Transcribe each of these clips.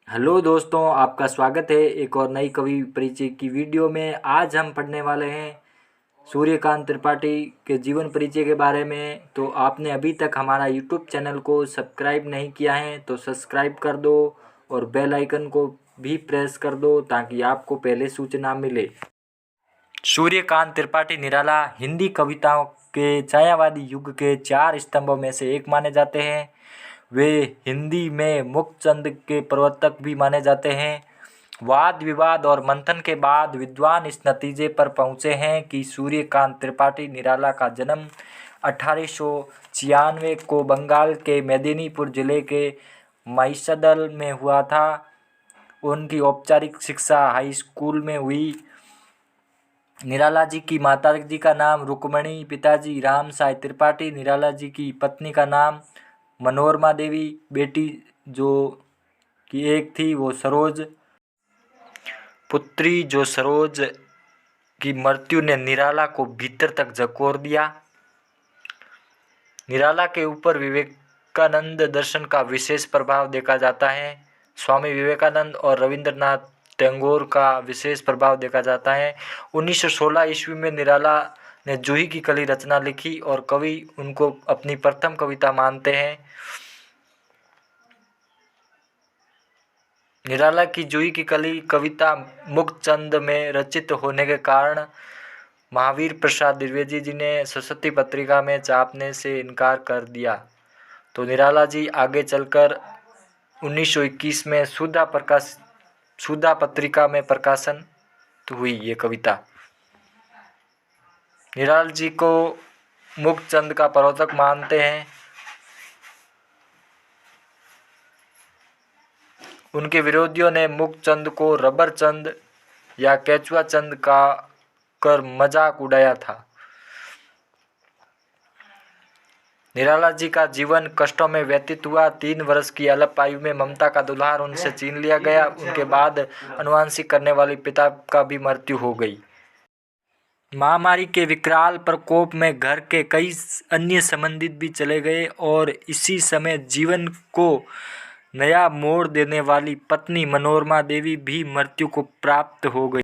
Hello दोस्तों, आपका स्वागत है एक और नई कवि परिचय की वीडियो में। आज हम पढ़ने वाले हैं सूर्यकांत त्रिपाठी के जीवन परिचय के बारे में। तो आपने अभी तक हमारा यूट्यूब चैनल को सब्सक्राइब नहीं किया है तो सब्सक्राइब कर दो और बेल आइकन को भी प्रेस कर दो ताकि आपको पहले सूचना मिले। सूर्यकांत त्रिपाठी निराला हिंदी कविताओं के छायावादी युग के 4 स्तंभों में से एक माने जाते हैं। वे हिंदी में मुक्तचंद के प्रवर्तक भी माने जाते हैं। वाद विवाद और मंथन के बाद विद्वान इस नतीजे पर पहुँचे हैं कि सूर्यकांत त्रिपाठी निराला का जन्म 1896 को बंगाल के मेदिनीपुर जिले के महिषादल में हुआ था। उनकी औपचारिक शिक्षा हाई स्कूल में हुई। निराला जी की माता जी का नाम रुक्मणी, पिताजी राम साई त्रिपाठी, निराला जी की पत्नी का नाम मनोरमा देवी, बेटी जो की एक थी वो सरोज, पुत्री जो सरोज की मृत्यु ने निराला को भीतर तक झकोर दिया। निराला के ऊपर विवेकानंद दर्शन का विशेष प्रभाव देखा जाता है। स्वामी विवेकानंद और रविंद्रनाथ टैगोर का विशेष प्रभाव देखा जाता है। 1916 ईस्वी में निराला ने जूही की कली रचना लिखी और कवि उनको अपनी प्रथम कविता मानते हैं। निराला की जूही की कली कविता मुक्तचंद में रचित होने के कारण महावीर प्रसाद द्विवेदी जी ने सरस्वती पत्रिका में छापने से इनकार कर दिया। तो निराला जी आगे चलकर 1921 में सुधा पत्रिका में प्रकाशन हुई ये कविता। निराला जी को मुक्तचंद का प्रवर्तक मानते हैं। उनके विरोधियों ने मुक्तचंद को रबर चंद या केचुआ चंद का कर मजाक उड़ाया था। निराला जी का जीवन कष्टों में व्यतीत हुआ। 3 वर्ष की अल्प आयु में ममता का दुल्हार उनसे छीन लिया गया। उनके बाद अनुवांशिक करने वाली पिता का भी मृत्यु हो गई। महामारी के विकराल प्रकोप में घर के कई अन्य संबंधित भी चले गए और इसी समय जीवन को नया मोड़ देने वाली पत्नी मनोरमा देवी भी मृत्यु को प्राप्त हो गई।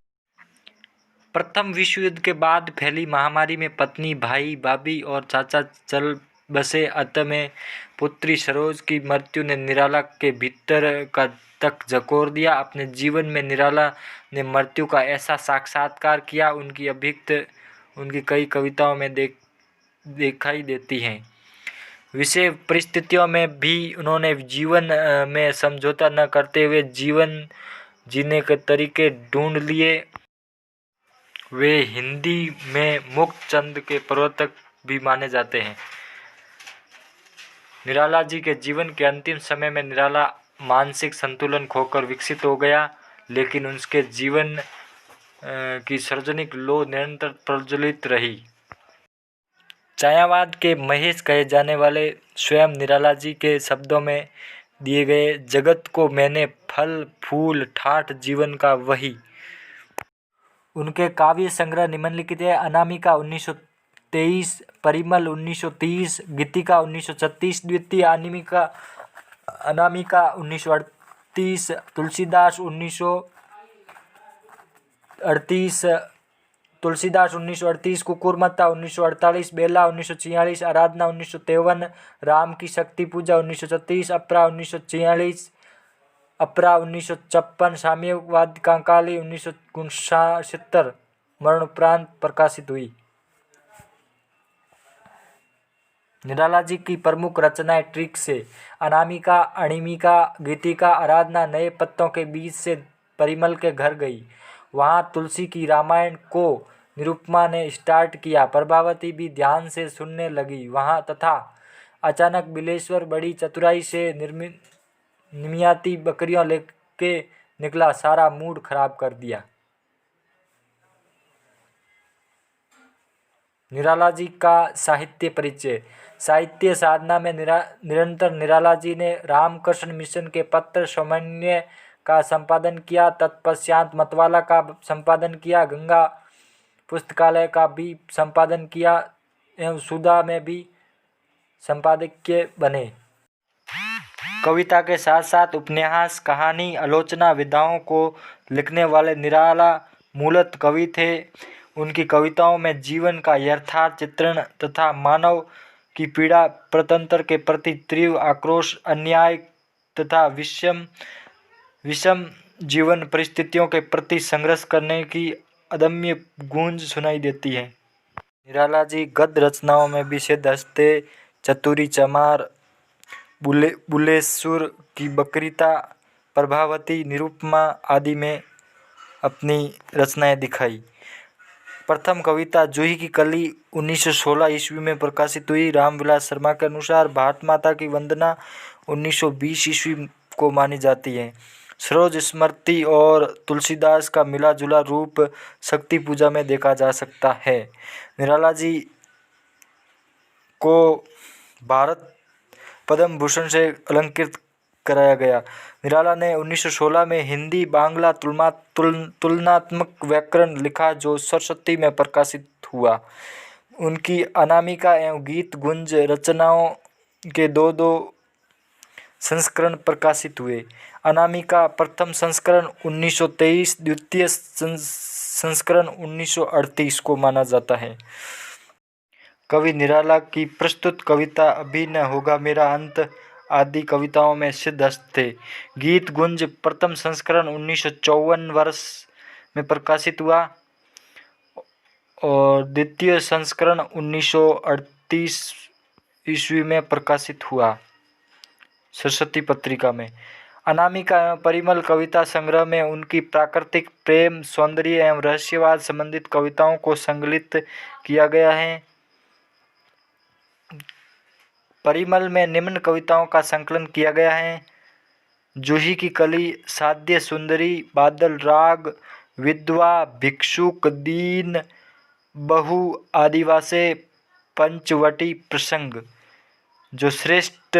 प्रथम विश्व युद्ध के बाद फैली महामारी में पत्नी, भाई, भाभी और चाचा चल बसे। अंत में पुत्री सरोज की मृत्यु ने निराला के भीतर का तक झकोर दिया। अपने जीवन में निराला ने मृत्यु का ऐसा साक्षात्कार किया उनकी अभिव्यक्ति उनकी कई कविताओं में दिखाई देती हैं। विषय परिस्थितियों में भी उन्होंने जीवन में समझौता न करते हुए जीवन जीने के तरीके ढूंढ लिए। वे हिंदी में मुक्तचंद के प्रवर्तक भी माने जाते हैं। निराला जी के जीवन के अंतिम समय में निराला मानसिक संतुलन खोकर विकसित हो गया, लेकिन उसके जीवन की सार्वजनिक लौ निरंतर प्रज्वलित रही। छायावाद के महेश कहे जाने वाले स्वयं निराला जी के शब्दों में दिए गए जगत को मैंने फल फूल ठाठ जीवन का वही। उनके काव्य संग्रह निम्नलिखित है। अनामिका 1923, परिमल 1930, गीतिका 1936, द्वितीय अनामिका 1938, तुलसीदास 1938, कुकुरमत्ता 1948, बेला 1946, आराधना 1953, राम की शक्ति पूजा 1936, अपरा 1946, अपरा 1956, साम्यवाद कंकाली 1969 मरणोपरांत प्रकाशित हुई। निराला जी की प्रमुख रचनाएं ट्रिक से अनामिका, अणिमिका, गीतिका, आराधना, नए पत्तों के बीच से परिमल के घर गई। वहाँ तुलसी की रामायण को निरुपमा ने स्टार्ट किया। प्रभावती भी ध्यान से सुनने लगी वहाँ तथा अचानक बिलेश्वर बड़ी चतुराई से निमियाती बकरियां लेके निकला, सारा मूड खराब कर दिया। निराला जी का साहित्य परिचय। साहित्य साधना में निरंतर निराला जी ने रामकृष्ण मिशन के पत्र सामान्य का संपादन किया। तत्पश्चात मतवाला का संपादन किया, गंगा पुस्तकालय का भी संपादन किया एवं सुधा में भी संपादकीय बने। कविता के साथ साथ उपन्यास, कहानी, आलोचना विधाओं को लिखने वाले निराला मूलतः कवि थे। उनकी कविताओं में जीवन का यथार्थ चित्रण तथा मानव की पीड़ा, प्रतंत्र के प्रति तीव्र आक्रोश, अन्याय तथा विषम जीवन परिस्थितियों के प्रति संघर्ष करने की अदम्य गूंज सुनाई देती है। निराला जी गद्य रचनाओं में भी सिद्ध हस्ते, चतुरी चमार, बुलेश्वर की बकरीता, प्रभावती, निरुपमा आदि में अपनी रचनाएं दिखाई। प्रथम कविता जूही की कली 1916 ईस्वी में प्रकाशित हुई। रामविलास शर्मा के अनुसार भारत माता की वंदना 1920 ईस्वी को मानी जाती है। सरोज स्मृति और तुलसीदास का मिला जुला रूप शक्ति पूजा में देखा जा सकता है। निराला जी को भारत पद्म भूषण से अलंकृत कराया गया। निराला ने 1916 में हिंदी बांग्ला तुलनात्मक व्याकरण लिखा जो सरस्वती में प्रकाशित हुआ। उनकी अनामिका एवं गीत गुंज रचनाओं के दो संस्करण प्रकाशित हुए। अनामिका प्रथम संस्करण 1923, द्वितीय संस्करण 1938 को माना जाता है। कवि निराला की प्रस्तुत कविता अभी न होगा मेरा अंत आदि कविताओं में सिद्ध हस्त थे। गीत गुंज प्रथम संस्करण 1954 वर्ष में प्रकाशित हुआ और द्वितीय संस्करण 1938 ईस्वी में प्रकाशित हुआ सरस्वती पत्रिका में। अनामिका एवं परिमल कविता संग्रह में उनकी प्राकृतिक प्रेम, सौंदर्य एवं रहस्यवाद संबंधित कविताओं को संकलित किया गया है। परिमल में निम्न कविताओं का संकलन किया गया है: जूही की कली, साध्य सुंदरी, बादल राग, विधवा, भिक्षुक, दीन बहु, आदिवासी, पंचवटी प्रसंग। जो श्रेष्ठ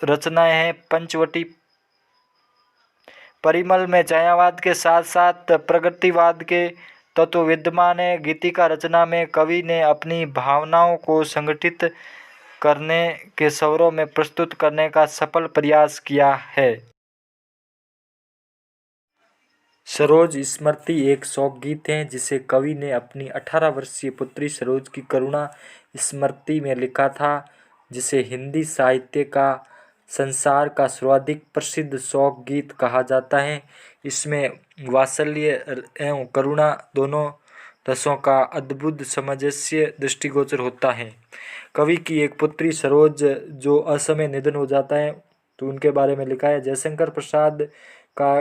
रचनाएं हैं पंचवटी। परिमल में छायावाद के साथ साथ प्रगतिवाद के तत्व विद्यमान है। गीतिका रचना में कवि ने अपनी भावनाओं को संगठित करने के स्वरों में प्रस्तुत करने का सफल प्रयास किया है। सरोज स्मृति एक शोक गीत है जिसे कवि ने अपनी 18 वर्षीय पुत्री सरोज की करुणा स्मृति में लिखा था, जिसे हिंदी साहित्य का संसार का सर्वाधिक प्रसिद्ध शोक गीत कहा जाता है। इसमें वात्सल्य एवं करुणा दोनों रसों का अद्भुत सामंजस्य दृष्टिगोचर होता है। कवि की एक पुत्री सरोज जो असमय निधन हो जाता है तो उनके बारे में लिखा है। जयशंकर प्रसाद का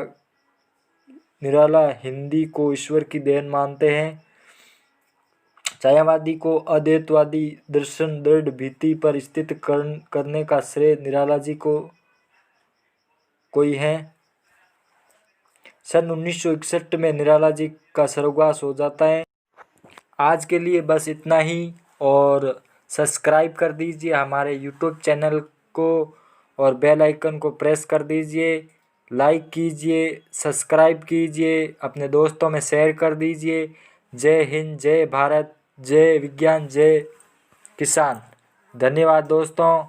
निराला हिंदी को ईश्वर की देन मानते हैं। छायावादी को अद्वैतवादी दर्शन दृढ़ भित्ति पर स्थित करने का श्रेय निराला जी को कोई है। सन 1961 में निराला जी का स्वर्गवास हो जाता है। आज के लिए बस इतना ही और सब्सक्राइब कर दीजिए हमारे यूट्यूब चैनल को और बेल आइकन को प्रेस कर दीजिए, लाइक कीजिए, सब्सक्राइब कीजिए, अपने दोस्तों में शेयर कर दीजिए। जय हिंद, जय भारत, जय विज्ञान, जय किसान। धन्यवाद दोस्तों।